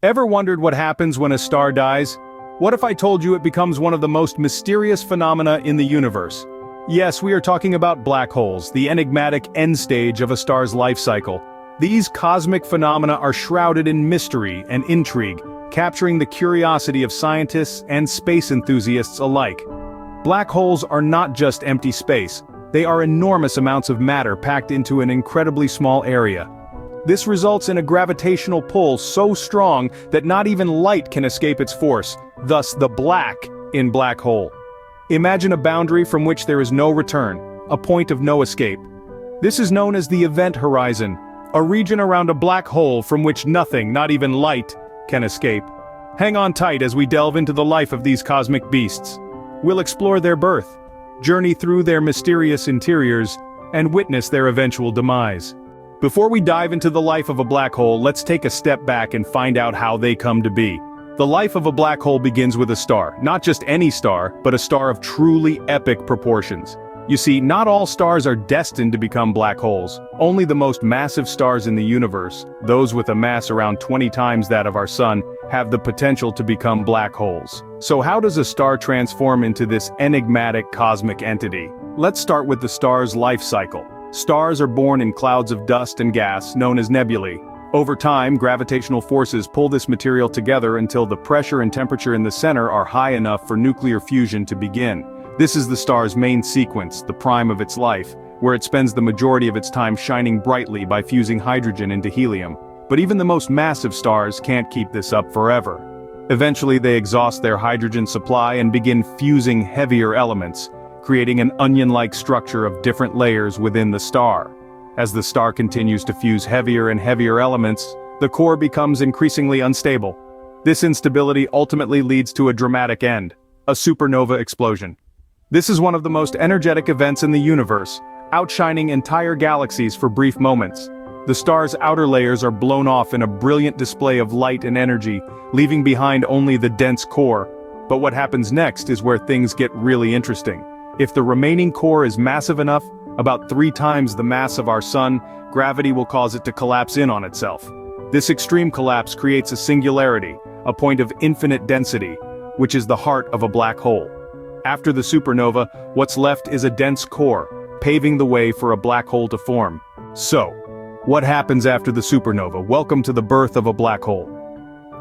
Ever wondered what happens when a star dies? What if I told you it becomes one of the most mysterious phenomena in the universe? Yes, we are talking about black holes, the enigmatic end stage of a star's life cycle. These cosmic phenomena are shrouded in mystery and intrigue, capturing the curiosity of scientists and space enthusiasts alike. Black holes are not just empty space, they are enormous amounts of matter packed into an incredibly small area. This results in a gravitational pull so strong that not even light can escape its force, thus the black in black hole. Imagine a boundary from which there is no return, a point of no escape. This is known as the event horizon, a region around a black hole from which nothing, not even light, can escape. Hang on tight as we delve into the life of these cosmic beasts. We'll explore their birth, journey through their mysterious interiors, and witness their eventual demise. Before we dive into the life of a black hole, let's take a step back and find out how they come to be. The life of a black hole begins with a star, not just any star, but a star of truly epic proportions. You see, not all stars are destined to become black holes. Only the most massive stars in the universe, those with a mass around 20 times that of our sun, have the potential to become black holes. So how does a star transform into this enigmatic cosmic entity? Let's start with the star's life cycle. Stars are born in clouds of dust and gas, known as nebulae. Over time, gravitational forces pull this material together until the pressure and temperature in the center are high enough for nuclear fusion to begin. This is the star's main sequence, the prime of its life, where it spends the majority of its time shining brightly by fusing hydrogen into helium. But even the most massive stars can't keep this up forever. Eventually they exhaust their hydrogen supply and begin fusing heavier elements, creating an onion-like structure of different layers within the star. As the star continues to fuse heavier and heavier elements, the core becomes increasingly unstable. This instability ultimately leads to a dramatic end, a supernova explosion. This is one of the most energetic events in the universe, outshining entire galaxies for brief moments. The star's outer layers are blown off in a brilliant display of light and energy, leaving behind only the dense core. But what happens next is where things get really interesting. If the remaining core is massive enough, about 3 times the mass of our sun, gravity will cause it to collapse in on itself. This extreme collapse creates a singularity, a point of infinite density, which is the heart of a black hole. After the supernova, what's left is a dense core, paving the way for a black hole to form. So, what happens after the supernova? Welcome to the birth of a black hole.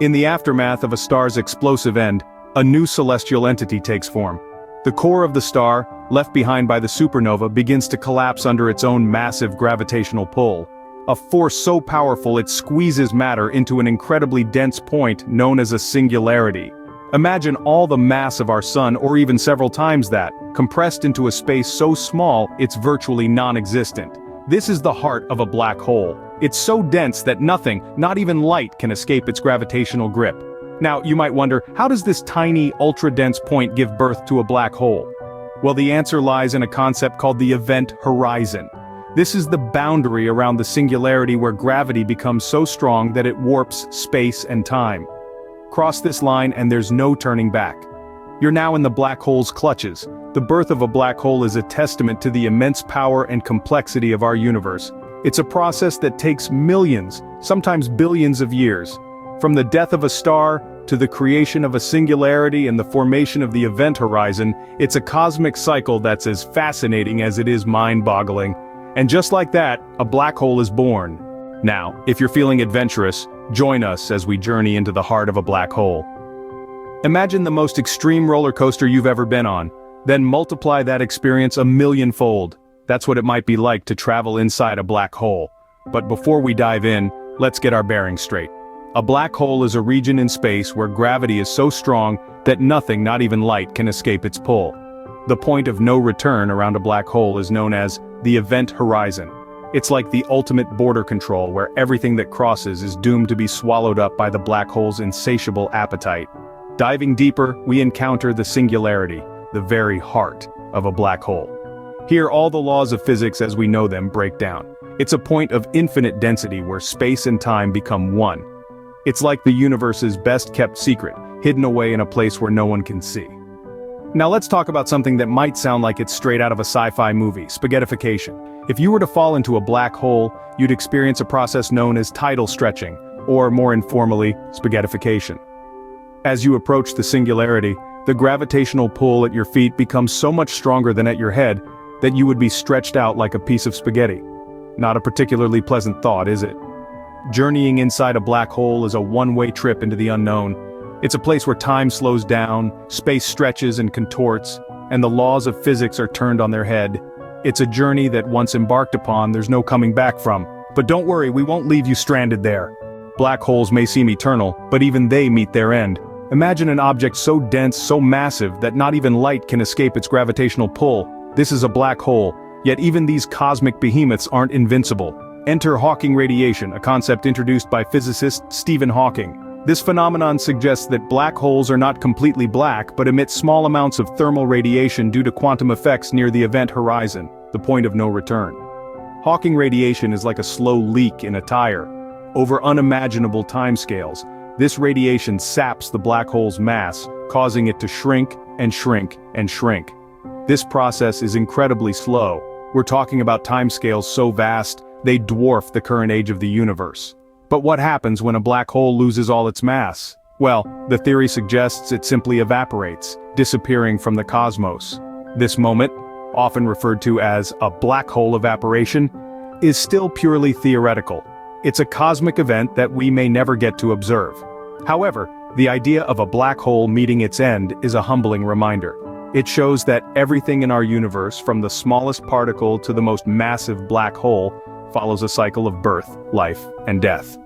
In the aftermath of a star's explosive end, a new celestial entity takes form. The core of the star, left behind by the supernova, begins to collapse under its own massive gravitational pull. A force so powerful it squeezes matter into an incredibly dense point known as a singularity. Imagine all the mass of our sun, or even several times that, compressed into a space so small it's virtually non-existent. This is the heart of a black hole. It's so dense that nothing, not even light, can escape its gravitational grip. Now, you might wonder, how does this tiny, ultra-dense point give birth to a black hole? Well, the answer lies in a concept called the event horizon. This is the boundary around the singularity where gravity becomes so strong that it warps space and time. Cross this line and there's no turning back. You're now in the black hole's clutches. The birth of a black hole is a testament to the immense power and complexity of our universe. It's a process that takes millions, sometimes billions of years. From the death of a star, to the creation of a singularity and the formation of the event horizon, it's a cosmic cycle that's as fascinating as it is mind-boggling. And just like that, a black hole is born. Now, if you're feeling adventurous, join us as we journey into the heart of a black hole. Imagine the most extreme roller coaster you've ever been on, then multiply that experience 1,000,000-fold. That's what it might be like to travel inside a black hole. But before we dive in, let's get our bearings straight. A black hole is a region in space where gravity is so strong that nothing, not even light, can escape its pull. The point of no return around a black hole is known as the event horizon. It's like the ultimate border control where everything that crosses is doomed to be swallowed up by the black hole's insatiable appetite. Diving deeper, we encounter the singularity, the very heart of a black hole. Here, all the laws of physics as we know them break down. It's a point of infinite density where space and time become one. It's like the universe's best-kept secret, hidden away in a place where no one can see. Now let's talk about something that might sound like it's straight out of a sci-fi movie, spaghettification. If you were to fall into a black hole, you'd experience a process known as tidal stretching. or more informally, spaghettification. As you approach the singularity, the gravitational pull at your feet becomes so much stronger than at your head that you would be stretched out like a piece of spaghetti. Not a particularly pleasant thought, is it? Journeying inside a black hole is a one-way trip into the unknown. It's a place where time slows down, space stretches and contorts, and the laws of physics are turned on their head. It's a journey that once embarked upon, there's no coming back from. But don't worry, we won't leave you stranded there. Black holes may seem eternal, but even they meet their end. Imagine an object so dense, so massive, that not even light can escape its gravitational pull. This is a black hole, yet even these cosmic behemoths aren't invincible. Enter Hawking radiation, a concept introduced by physicist Stephen Hawking. This phenomenon suggests that black holes are not completely black but emit small amounts of thermal radiation due to quantum effects near the event horizon, the point of no return. Hawking radiation is like a slow leak in a tire. Over unimaginable timescales, this radiation saps the black hole's mass, causing it to shrink and shrink and shrink. This process is incredibly slow. We're talking about timescales so vast, they dwarf the current age of the universe. But what happens when a black hole loses all its mass? Well, the theory suggests it simply evaporates, disappearing from the cosmos. This moment, often referred to as a black hole evaporation, is still purely theoretical. It's a cosmic event that we may never get to observe. However, the idea of a black hole meeting its end is a humbling reminder. It shows that everything in our universe, from the smallest particle to the most massive black hole, follows a cycle of birth, life, and death.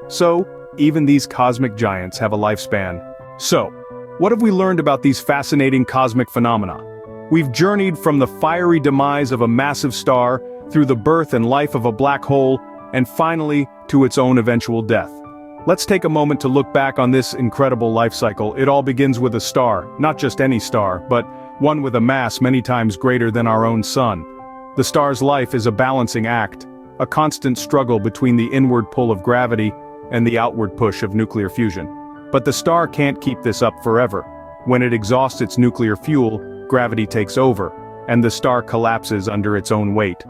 So, even these cosmic giants have a lifespan. So, what have we learned about these fascinating cosmic phenomena? We've journeyed from the fiery demise of a massive star, through the birth and life of a black hole, and finally, to its own eventual death. Let's take a moment to look back on this incredible life cycle. It all begins with a star, not just any star, but one with a mass many times greater than our own sun. The star's life is a balancing act, a constant struggle between the inward pull of gravity and the outward push of nuclear fusion. But the star can't keep this up forever. When it exhausts its nuclear fuel, gravity takes over, and the star collapses under its own weight.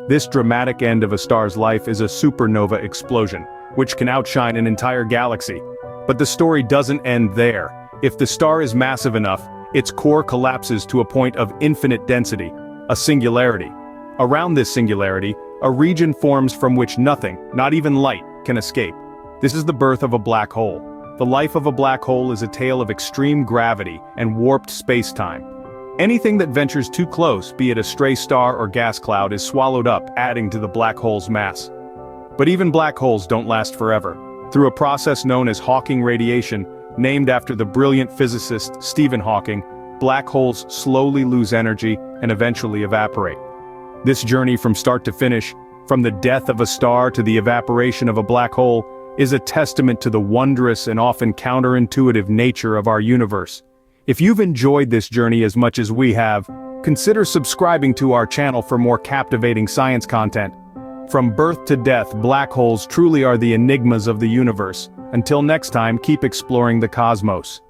This dramatic end of a star's life is a supernova explosion, which can outshine an entire galaxy. But the story doesn't end there. If the star is massive enough, its core collapses to a point of infinite density, a singularity. Around this singularity, a region forms from which nothing, not even light, can escape. This is the birth of a black hole. The life of a black hole is a tale of extreme gravity and warped space-time. Anything that ventures too close, be it a stray star or gas cloud, is swallowed up, adding to the black hole's mass. But even black holes don't last forever. Through a process known as Hawking radiation, named after the brilliant physicist Stephen Hawking, black holes slowly lose energy and eventually evaporate. This journey from start to finish, from the death of a star to the evaporation of a black hole, is a testament to the wondrous and often counterintuitive nature of our universe. If you've enjoyed this journey as much as we have, consider subscribing to our channel for more captivating science content. From birth to death, black holes truly are the enigmas of the universe. Until next time, keep exploring the cosmos.